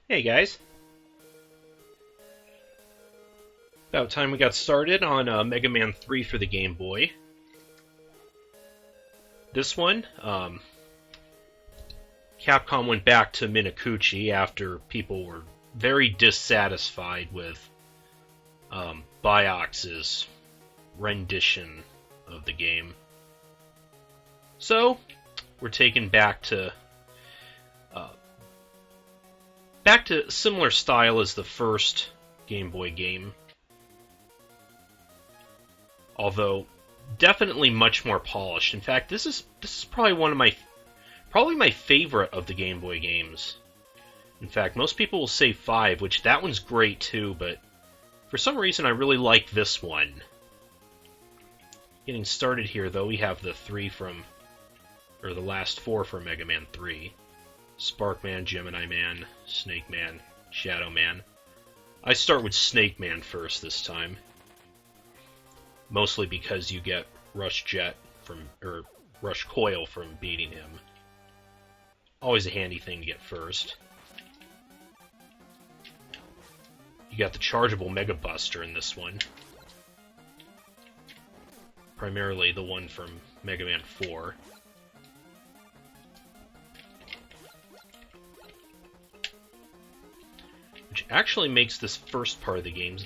Hey guys, about time we got started on Mega Man 3 for the Game Boy. This one, Capcom went back to Minakuchi after people were very dissatisfied with Biox's rendition of the game. So, we're taken back to similar style as the first Game Boy game. Although definitely much more polished. In fact, this is probably my favorite of the Game Boy games. In fact, most people will say 5, which that one's great too, but for some reason I really like this one. Getting started here though, we have the last 4 from Mega Man 3. Spark Man, Gemini Man, Snake Man, Shadow Man. I start with Snake Man first this time. Mostly because you get Rush Coil from beating him. Always a handy thing to get first. You got the chargeable Mega Buster in this one. Primarily the one from Mega Man 4. Which actually makes this first part of the game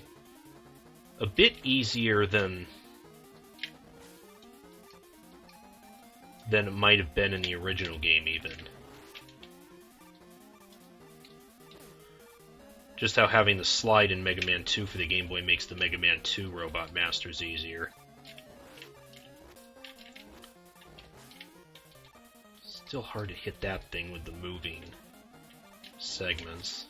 a bit easier than it might have been in the original game, even. Just how having the slide in Mega Man 2 for the Game Boy makes the Mega Man 2 Robot Masters easier. Still hard to hit that thing with the moving segments.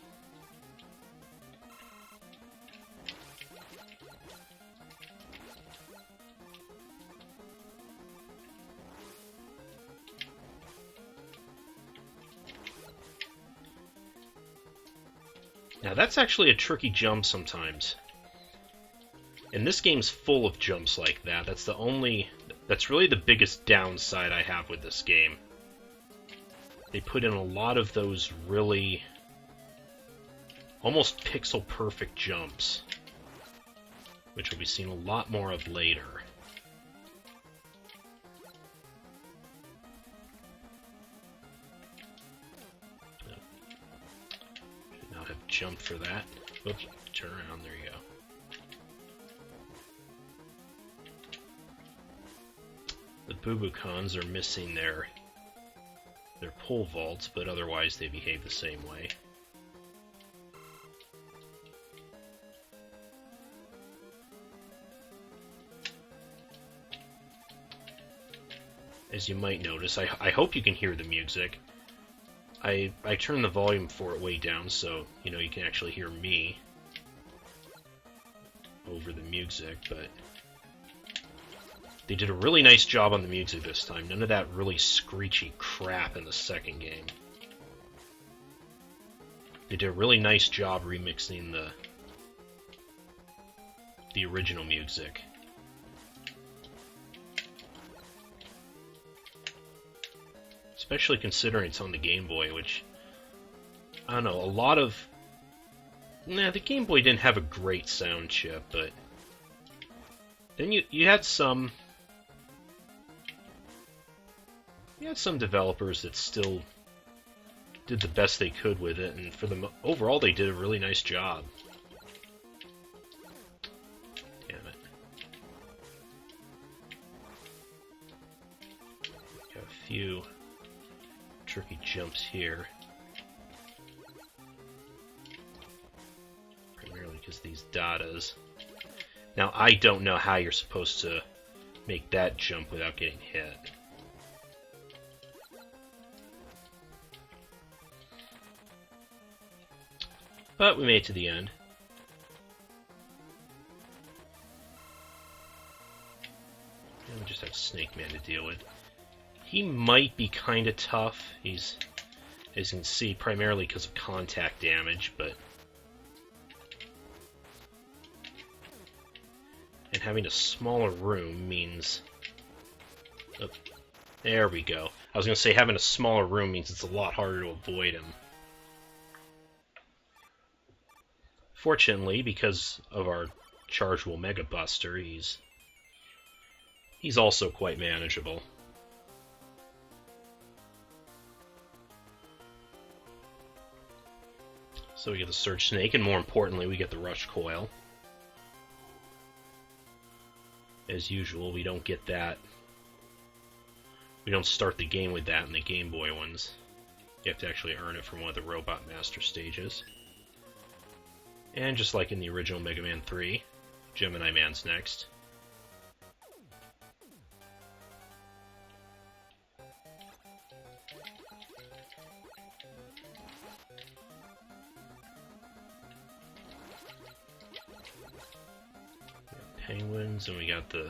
Now that's actually a tricky jump sometimes. And this game's full of jumps like that. That's really the biggest downside I have with this game. They put in a lot of those really almost pixel perfect jumps, which will be seen a lot more of later. Jump for that. Oops, turn around, there you go. The Boo-Boo-Cons are missing their pole vaults, but otherwise they behave the same way. As you might notice, I hope you can hear the music. I turned the volume for it way down so, you can actually hear me over the music, but they did a really nice job on the music this time. None of that really screechy crap in the second game. They did a really nice job remixing the original music. Especially considering it's on the Game Boy, which, I don't know, the Game Boy didn't have a great sound chip, but then you had some developers that still did the best they could with it, and overall they did a really nice job. Damn it. Got a few tricky jumps here. Primarily because these datas. Now, I don't know how you're supposed to make that jump without getting hit. But we made it to the end. And we just have Snake Man to deal with. He might be kind of tough. He's, as you can see, primarily because of contact damage, but... And having a smaller room means... Oh, there we go. I was going to say having a smaller room means it's a lot harder to avoid him. Fortunately, because of our chargeable Mega Buster, he's also quite manageable. So we get the Surge Snake, and more importantly, we get the Rush Coil. As usual, we don't get that. We don't start the game with that in the Game Boy ones. You have to actually earn it from one of the Robot Master stages. And just like in the original Mega Man 3, Gemini Man's next. Penguins, and we got the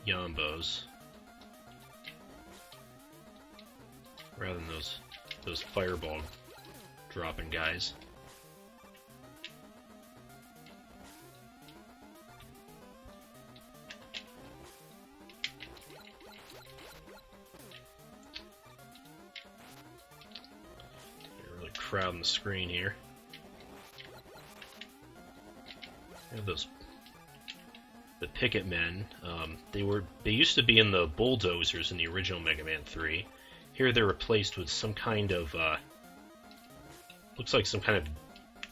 Yombos. Rather than those fireball dropping guys. They're really crowding the screen here. We have the Picket Men. They used to be in the bulldozers in the original Mega Man 3. Here they're replaced with some kind of looks like some kind of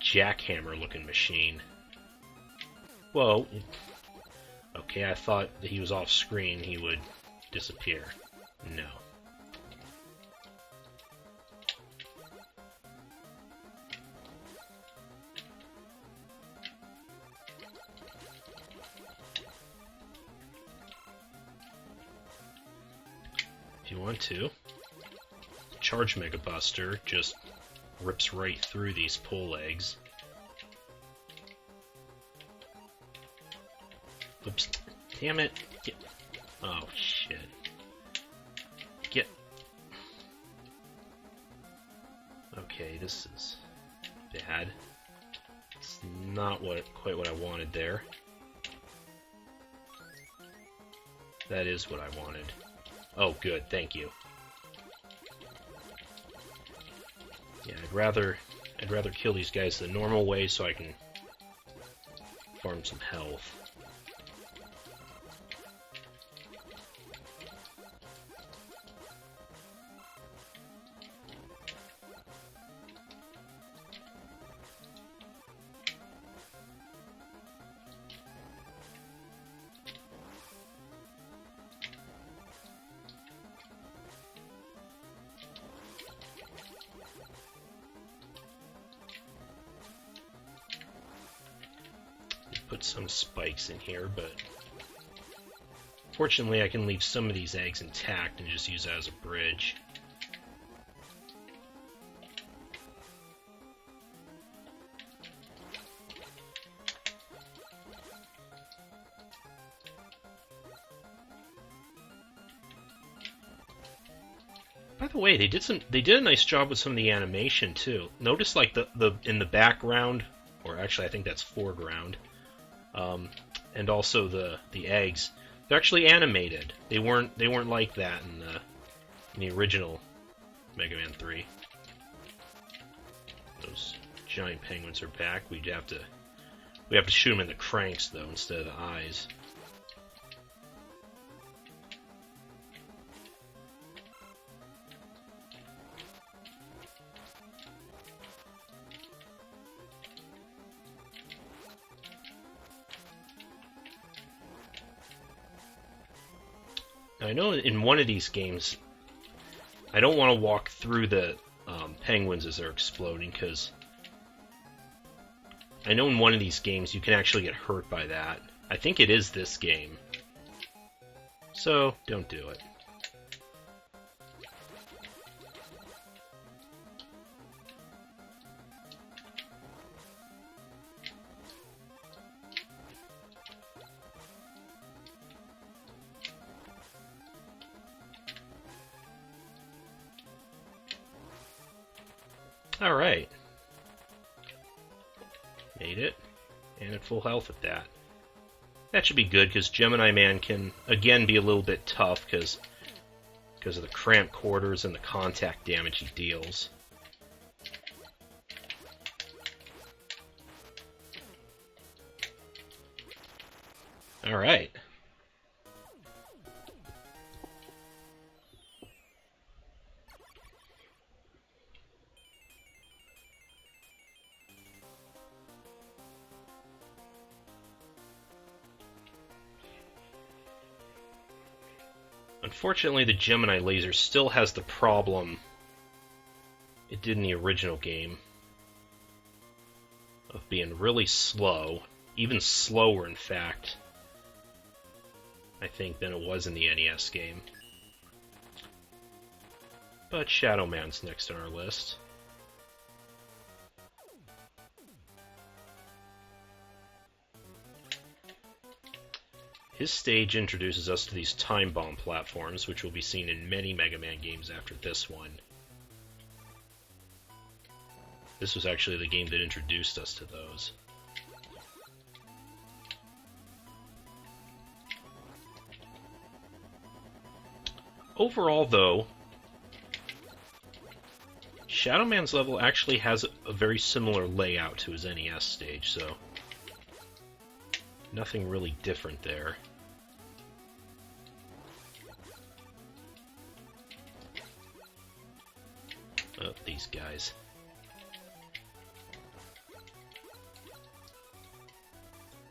jackhammer looking machine. Whoa. Okay, I thought that he was off screen, he would disappear. No. If you want to, Charge Mega Buster just rips right through these pole legs. Oops. Damn it. Get. Oh, shit. Get. Okay, this is bad. It's not quite what I wanted there. That is what I wanted. Oh, good, thank you. Yeah, I'd rather kill these guys the normal way so I can farm some health. Put some spikes in here, but fortunately I can leave some of these eggs intact and just use that as a bridge. By the way, they did a nice job with some of the animation too. Notice like the in the background, or actually I think that's foreground. And also the eggs, they're actually animated. They weren't like that in the original Mega Man 3. Those giant penguins are back. We have to shoot them in the cranks though instead of the eyes. I know in one of these games, I don't want to walk through the penguins as they're exploding, because I know in one of these games you can actually get hurt by that. I think it is this game. So, don't do it. Alright. Made it. And at full health at that. That should be good, because Gemini Man can, again, be a little bit tough, because of the cramped quarters and the contact damage he deals. Alright. Unfortunately, the Gemini laser still has the problem it did in the original game of being really slow, even slower, in fact, I think, than it was in the NES game. But Shadow Man's next on our list. His stage introduces us to these time bomb platforms, which will be seen in many Mega Man games after this one. This was actually the game that introduced us to those. Overall, though, Shadow Man's level actually has a very similar layout to his NES stage, so nothing really different there. Oh, these guys.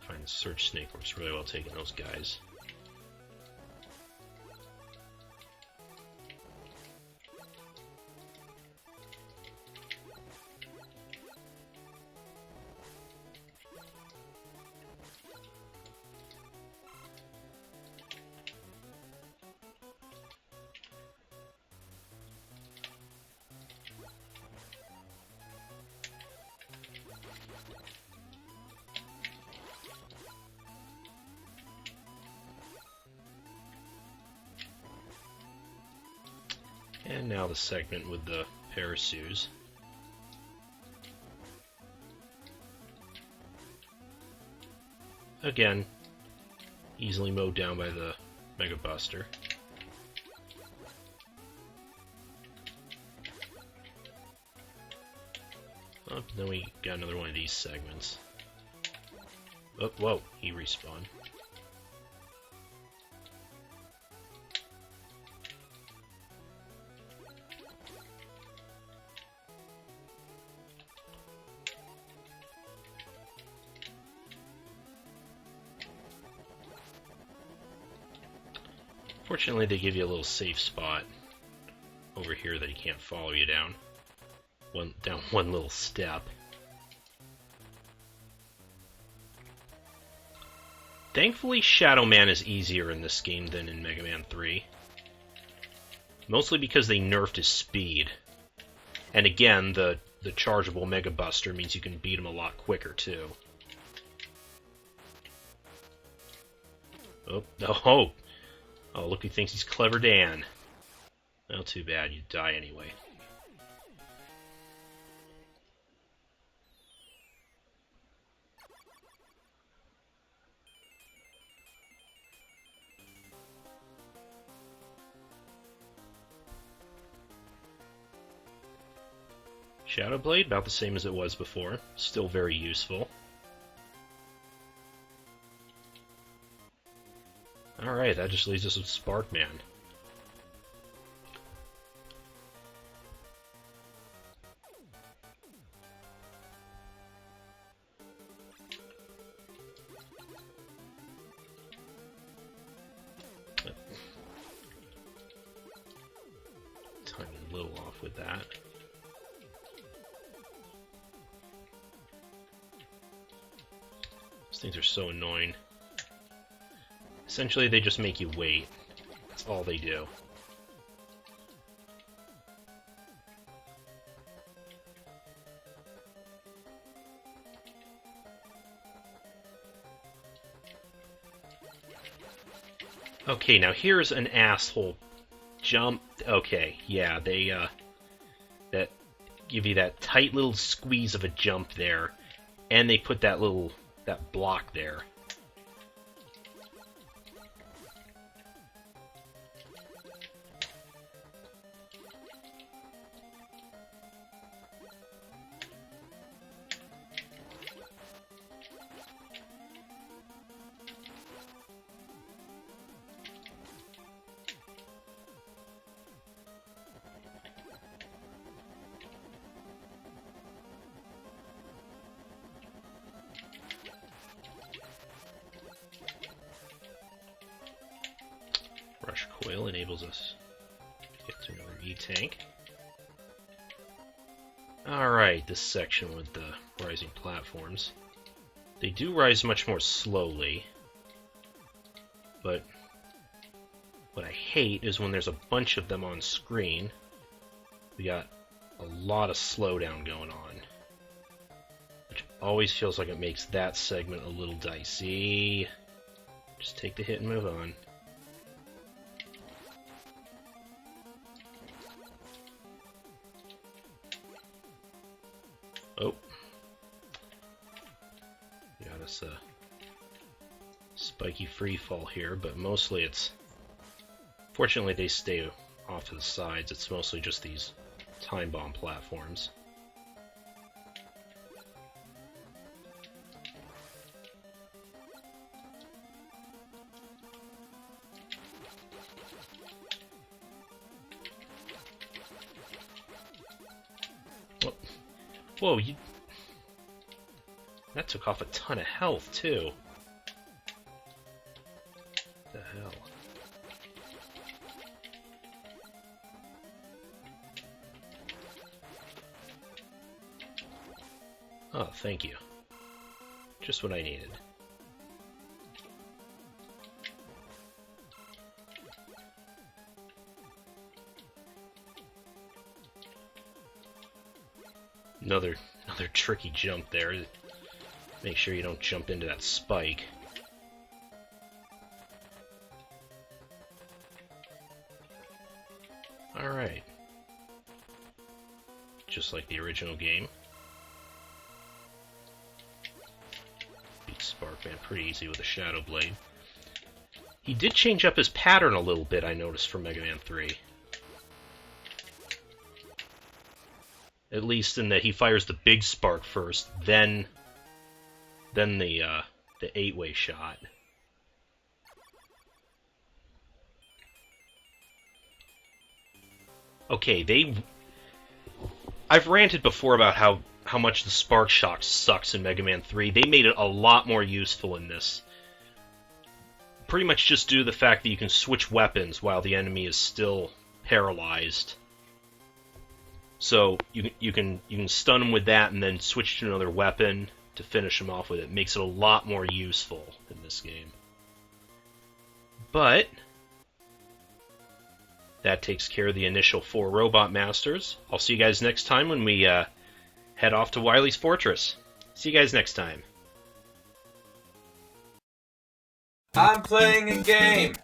Find the Search Snake works really well taking those guys. And now the segment with the Parasues. Again, easily mowed down by the Mega Buster. Oh, then we got another one of these segments. Oh, whoa, he respawned. Fortunately, they give you a little safe spot over here that he can't follow you down. Down one little step. Thankfully, Shadow Man is easier in this game than in Mega Man 3. Mostly because they nerfed his speed. And again, the chargeable Mega Buster means you can beat him a lot quicker, too. Oh, look who thinks he's Clever Dan. Well, too bad, you die anyway. Shadow Blade, about the same as it was before. Still very useful. Alright, that just leaves us with Sparkman. Timing a little off with that. These things are so annoying. Essentially, they just make you wait. That's all they do. Okay, now here's an asshole jump. Okay, yeah, they that give you that tight little squeeze of a jump there, and they put that block there. oil enables us to get to another E-tank. Alright, this section with the rising platforms. They do rise much more slowly, but what I hate is when there's a bunch of them on screen. We got a lot of slowdown going on, which always feels like it makes that segment a little dicey. Just take the hit and move on. Oh. Got us a spiky free fall here, but mostly it's... Fortunately, they stay off to the sides. It's mostly just these time bomb platforms. Oh. Whoa, you... That took off a ton of health, too. What the hell? Oh, thank you. Just what I needed. Another tricky jump there. Make sure you don't jump into that spike. Alright. Just like the original game. Beat Sparkman pretty easy with a Shadow Blade. He did change up his pattern a little bit, I noticed, from Mega Man 3. At least in that he fires the big spark first, then the 8-way shot. Okay, I've ranted before about how much the spark shock sucks in Mega Man 3. They made it a lot more useful in this. Pretty much just due to the fact that you can switch weapons while the enemy is still paralyzed. So you can stun them with that and then switch to another weapon to finish them off with it. Makes it a lot more useful in this game. But that takes care of the initial 4 Robot Masters. I'll see you guys next time when we head off to Wily's Fortress. See you guys next time. I'm playing a game.